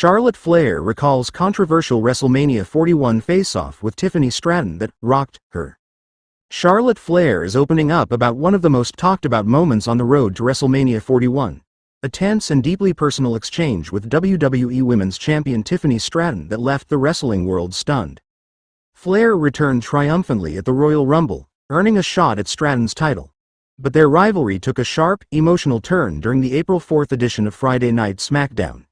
Charlotte Flair recalls controversial WrestleMania 41 face-off with Tiffany Stratton that rocked her. Charlotte Flair is opening up about one of the most talked-about moments on the road to WrestleMania 41, a tense and deeply personal exchange with WWE Women's Champion Tiffany Stratton that left the wrestling world stunned. Flair returned triumphantly at the Royal Rumble, earning a shot at Stratton's title. But their rivalry took a sharp, emotional turn during the April 4th edition of Friday Night SmackDown.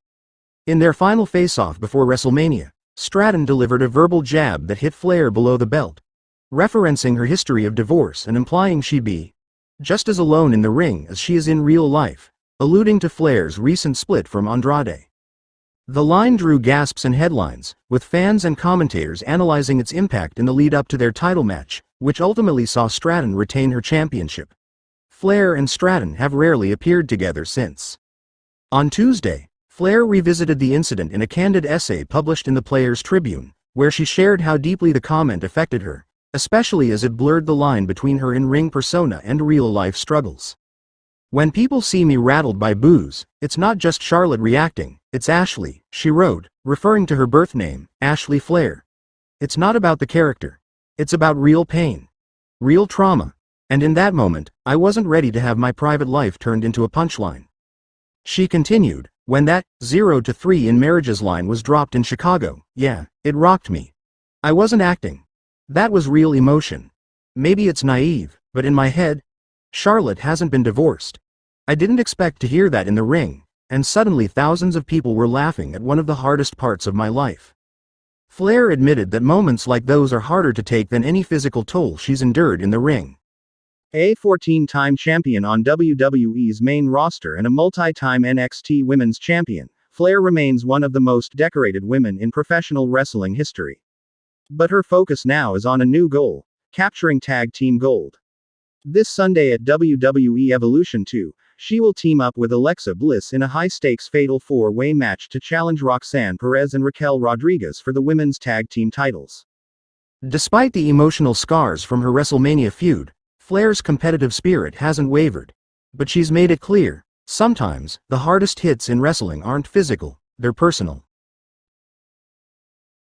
In their final face-off before WrestleMania, Stratton delivered a verbal jab that hit Flair below the belt, referencing her history of divorce and implying she'd be just as alone in the ring as she is in real life, alluding to Flair's recent split from Andrade. The line drew gasps and headlines, with fans and commentators analyzing its impact in the lead-up to their title match, which ultimately saw Stratton retain her championship. Flair and Stratton have rarely appeared together since. On Tuesday, Flair revisited the incident in a candid essay published in the Players' Tribune, where she shared how deeply the comment affected her, especially as it blurred the line between her in-ring persona and real-life struggles. "When people see me rattled by boos, it's not just Charlotte reacting, it's Ashley," she wrote, referring to her birth name, Ashley Flair. "It's not about the character. It's about real pain. Real trauma. And in that moment, I wasn't ready to have my private life turned into a punchline." She continued, "When that 0-3 in marriages line was dropped in Chicago, yeah, it rocked me. I wasn't acting. That was real emotion. Maybe it's naive, but in my head, Charlotte hasn't been divorced. I didn't expect to hear that in the ring, and suddenly thousands of people were laughing at one of the hardest parts of my life." Flair admitted that moments like those are harder to take than any physical toll she's endured in the ring. A 14-time champion on WWE's main roster and a multi-time NXT Women's Champion, Flair remains one of the most decorated women in professional wrestling history. But her focus now is on a new goal: capturing Tag Team Gold. This Sunday at WWE Evolution 2, she will team up with Alexa Bliss in a high-stakes fatal four-way match to challenge Roxanne Perez and Raquel Rodriguez for the women's tag team titles. Despite the emotional scars from her WrestleMania feud, Flair's competitive spirit hasn't wavered. But she's made it clear, sometimes, the hardest hits in wrestling aren't physical, they're personal.